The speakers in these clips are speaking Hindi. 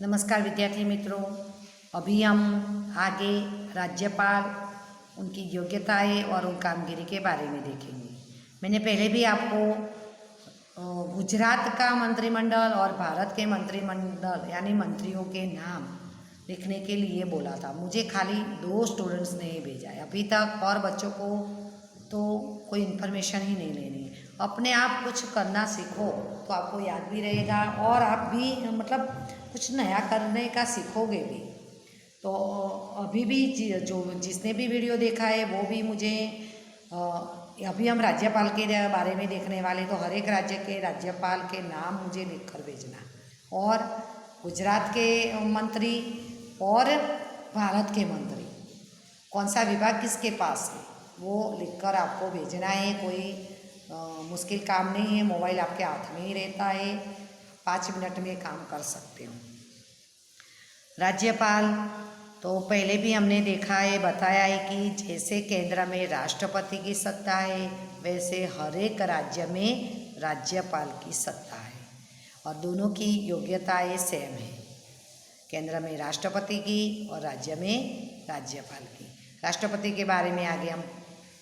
नमस्कार विद्यार्थी मित्रों। अभी हम आगे राज्यपाल, उनकी योग्यताएं और उन कामगिरी के बारे में देखेंगे। मैंने पहले भी आपको गुजरात का मंत्रिमंडल और भारत के मंत्रिमंडल यानी मंत्रियों के नाम लिखने के लिए बोला था। मुझे खाली 2 स्टूडेंट्स ने ही भेजा है अभी तक, और बच्चों को तो कोई इन्फॉर्मेशन ही नहीं लेनी है। अपने आप कुछ करना सीखो तो आपको याद भी रहेगा और आप भी मतलब कुछ नया करने का सीखोगे भी। तो अभी भी जो जिसने भी वीडियो देखा है वो भी मुझे अभी हम राज्यपाल के बारे में देखने वाले, तो हर एक राज्य के राज्यपाल के नाम मुझे लिख कर भेजना, और गुजरात के मंत्री और भारत के मंत्री कौन सा विभाग किसके पास है वो लिखकर आपको भेजना है। कोई मुश्किल काम नहीं है, मोबाइल आपके हाथ में ही रहता है, 5 मिनट में काम कर सकते हो। राज्यपाल तो पहले भी हमने देखा है, बताया है कि जैसे केंद्र में राष्ट्रपति की सत्ता है वैसे हर एक राज्य में राज्यपाल की सत्ता है, और दोनों की योग्यताएं सेम है। केंद्र में राष्ट्रपति की और राज्य में राज्यपाल की। राष्ट्रपति के बारे में आगे हम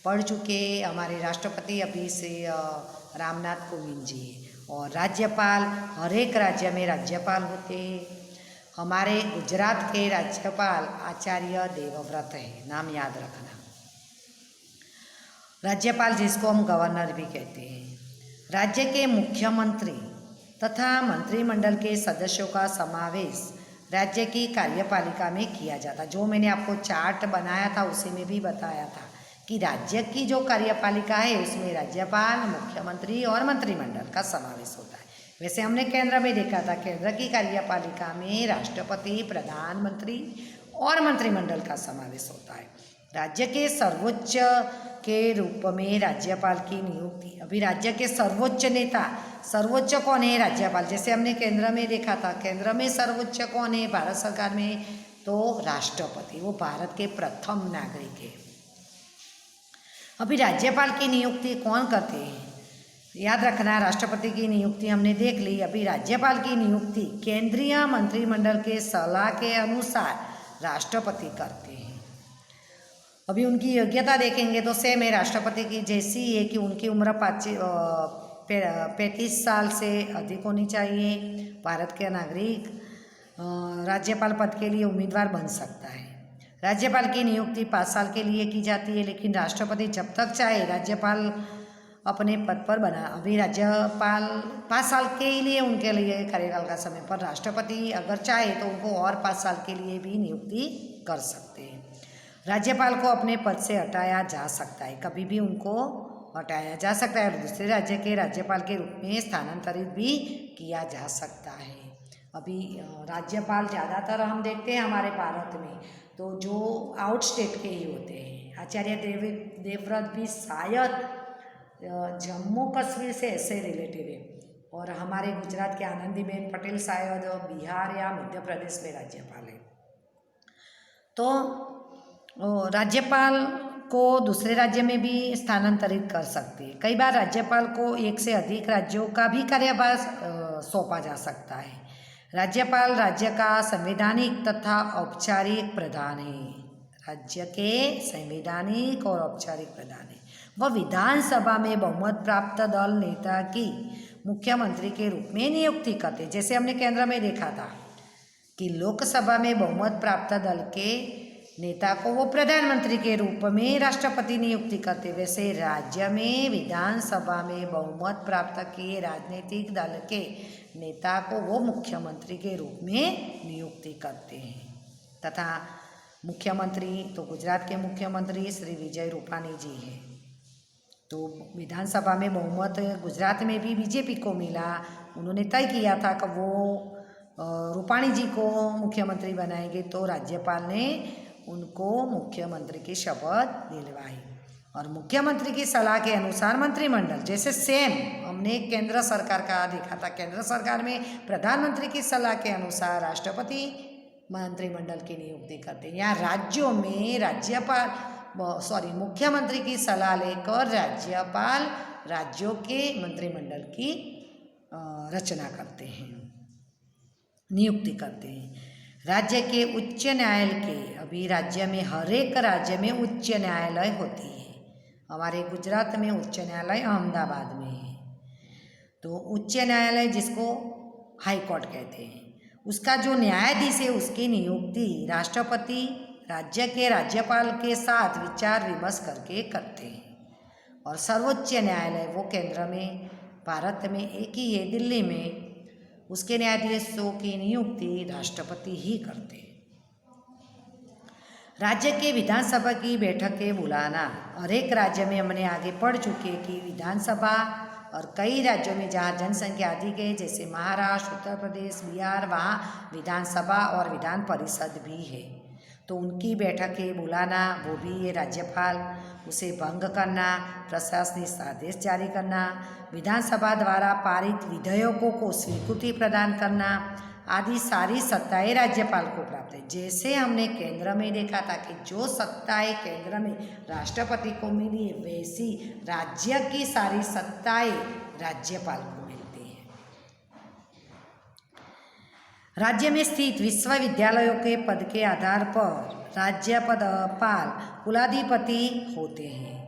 पढ़ चुके। हमारे राष्ट्रपति अभी से रामनाथ कोविंद जी है, और राज्यपाल हर एक राज्य में राज्यपाल होते हैं। हमारे गुजरात के राज्यपाल आचार्य देवव्रत है, नाम याद रखना। राज्यपाल जिसको हम गवर्नर भी कहते हैं। राज्य के मुख्यमंत्री तथा मंत्रिमंडल के सदस्यों का समावेश राज्य की कार्यपालिका में किया जाता। जो मैंने आपको चार्ट बनाया था उसी में भी बताया था कि राज्य की जो कार्यपालिका है उसमें राज्यपाल, मुख्यमंत्री और मंत्रिमंडल का समावेश होता है। वैसे हमने केंद्र में देखा था, केंद्र की कार्यपालिका में राष्ट्रपति, प्रधानमंत्री और मंत्रिमंडल का समावेश होता है। राज्य के सर्वोच्च के रूप में राज्यपाल की नियुक्ति, अभी राज्य के सर्वोच्च नेता, सर्वोच्च कौन है? राज्यपाल। जैसे हमने केंद्र में देखा था, केंद्र में सर्वोच्च कौन है भारत सरकार में? तो राष्ट्रपति, वो भारत के प्रथम नागरिक है। अभी राज्यपाल की नियुक्ति कौन करते हैं? याद रखना, राष्ट्रपति की नियुक्ति हमने देख ली। अभी राज्यपाल की नियुक्ति केंद्रीय मंत्रिमंडल के सलाह के अनुसार राष्ट्रपति करते हैं। अभी उनकी योग्यता देखेंगे तो सेम है राष्ट्रपति की जैसी है कि उनकी उम्र 35 साल से अधिक होनी चाहिए। भारत के नागरिक राज्यपाल पद के लिए उम्मीदवार बन सकता है। राज्यपाल की नियुक्ति 5 साल के लिए की जाती है, लेकिन राष्ट्रपति जब तक चाहे राज्यपाल अपने पद पर बना। अभी राज्यपाल 5 साल के लिए उनके लिए कार्यकाल का समय, पर राष्ट्रपति अगर चाहे तो उनको और 5 साल के लिए भी नियुक्ति कर सकते हैं। राज्यपाल को अपने पद से हटाया जा सकता है, कभी भी उनको हटाया जा सकता है, और दूसरे राज्य के राज्यपाल के रूप में स्थानांतरित भी किया जा सकता है। अभी राज्यपाल ज़्यादातर हम देखते हैं हमारे भारत में तो जो आउट स्टेट के ही होते हैं। आचार्य देवव्रत भी शायद जम्मू कश्मीर से ऐसे रिलेटेड है, और हमारे गुजरात के आनंदीबेन पटेल शायद बिहार या मध्य प्रदेश में राज्यपाल है। तो राज्यपाल को दूसरे राज्य में भी स्थानांतरित कर सकते हैं। कई बार राज्यपाल को एक से अधिक राज्यों का भी कार्यभार सौंपा जा सकता है। राज्यपाल राज्य का संवैधानिक तथा औपचारिक प्रधान है। राज्य के संवैधानिक और औपचारिक प्रधान है। वह विधानसभा में बहुमत प्राप्त दल नेता की मुख्यमंत्री के रूप में नियुक्ति करते। जैसे हमने केंद्र में देखा था कि लोकसभा में बहुमत प्राप्त दल के नेता को वो प्रधानमंत्री के रूप में राष्ट्रपति नियुक्ति करते, वैसे राज्य में विधानसभा में बहुमत प्राप्त किए राजनीतिक दल के नेता को वो मुख्यमंत्री के रूप में नियुक्ति करते हैं। तथा मुख्यमंत्री तो गुजरात के मुख्यमंत्री श्री विजय रूपाणी जी हैं। तो विधानसभा में बहुमत गुजरात में भी बीजेपी को मिला। उन्होंने तय किया था कि वो रूपाणी जी को मुख्यमंत्री बनाएंगे, तो राज्यपाल ने उनको मुख्यमंत्री की शपथ दिलवाई, और मुख्यमंत्री की सलाह के अनुसार मंत्रिमंडल, जैसे सेम हमने केंद्र सरकार का देखा था, केंद्र सरकार में प्रधानमंत्री की सलाह के अनुसार राष्ट्रपति मंत्रिमंडल की नियुक्ति करते हैं। यहाँ राज्यों में मुख्यमंत्री की सलाह लेकर राज्यपाल राज्यों के मंत्रिमंडल की रचना करते हैं। नियुक्ति करते हैं। राज्य के उच्च न्यायालय के, अभी राज्य में हर एक राज्य में उच्च न्यायालय होती है। हमारे गुजरात में उच्च न्यायालय अहमदाबाद में है। तो उच्च न्यायालय जिसको हाई कोर्ट कहते हैं, उसका जो न्यायाधीश है उसकी नियुक्ति राष्ट्रपति राज्य के राज्यपाल के साथ विचार विमर्श करके करते हैं। और सर्वोच्च न्यायालय वो केंद्र में भारत में एक ही है, दिल्ली में, उसके न्यायाधीशों की नियुक्ति राष्ट्रपति ही करते हैं। राज्य के विधानसभा की बैठकें बुलाना, और एक राज्य में हमने आगे पढ़ चुके कि विधानसभा, और कई राज्यों में जहाँ जनसंख्या अधिक है जैसे महाराष्ट्र, उत्तर प्रदेश, बिहार, वहाँ विधानसभा और विधान परिषद भी है। तो उनकी बैठकें बुलाना वो भी ये राज्यपाल, उसे भंग करना, प्रशासनिक आदेश जारी करना, विधानसभा द्वारा पारित विधेयकों को स्वीकृति प्रदान करना आदि सारी सत्ताएं राज्यपाल को प्राप्त है। जैसे हमने केंद्र में देखा था कि जो सत्ताएं केंद्र में राष्ट्रपति को मिली है, वैसी राज्य की सारी सत्ताएं राज्यपाल को मिलती है। राज्य में स्थित विश्वविद्यालयों के पद के आधार पर राज्यपाल कुलाधिपति होते हैं।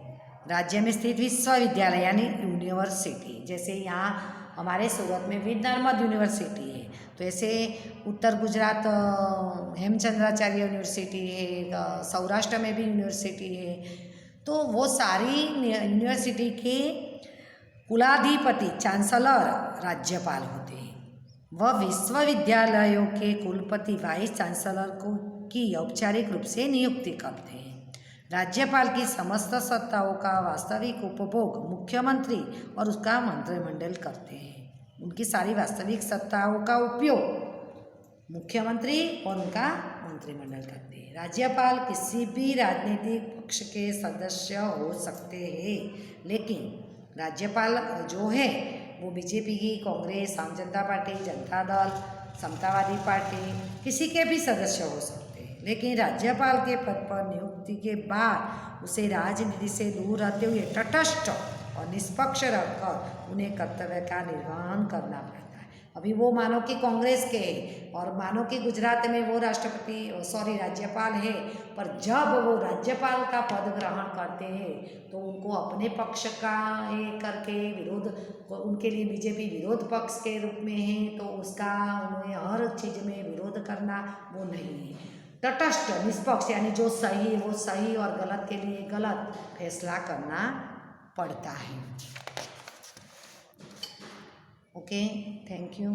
राज्य में स्थित विश्वविद्यालय यानी यूनिवर्सिटी, जैसे यहाँ हमारे सूरत में वीर नर्मद यूनिवर्सिटी है, तो ऐसे उत्तर गुजरात हेमचंद्राचार्य यूनिवर्सिटी है, सौराष्ट्र में भी यूनिवर्सिटी है। तो वो सारी यूनिवर्सिटी के कुलाधिपति चांसलर राज्यपाल होते हैं। वह विश्वविद्यालयों के कुलपति वाइस चांसलर की औपचारिक रूप से नियुक्ति करते हैं। राज्यपाल की समस्त सत्ताओं का वास्तविक उपभोग मुख्यमंत्री और उसका मंत्रिमंडल करते हैं। उनकी सारी वास्तविक सत्ताओं का उपयोग मुख्यमंत्री और उनका मंत्रिमंडल करते हैं। राज्यपाल किसी भी राजनीतिक पक्ष के सदस्य हो सकते हैं, लेकिन राज्यपाल जो है वो बीजेपी की, कांग्रेस, आम जनता पार्टी, जनता दल, समतावादी पार्टी, किसी के भी सदस्य हो सकते हैं। लेकिन राज्यपाल के पद पर नियुक्ति के बाद उसे राजनीति से दूर रहते हुए तटस्थ और निष्पक्ष रहकर उन्हें कर्तव्य का निर्वहन करना पड़ता है। अभी वो मानो कि कांग्रेस के है और मानो कि गुजरात में वो राज्यपाल है, पर जब वो राज्यपाल का पद ग्रहण करते हैं तो उनको अपने पक्ष का ये करके विरोध, उनके लिए बीजेपी विरोध पक्ष के रूप में है, तो उसका उन्हें हर चीज़ में विरोध करना वो नहीं है। तटस्थ निष्पक्ष यानी जो सही है वो सही और गलत के लिए गलत फैसला करना पड़ता है। Okay, thank you.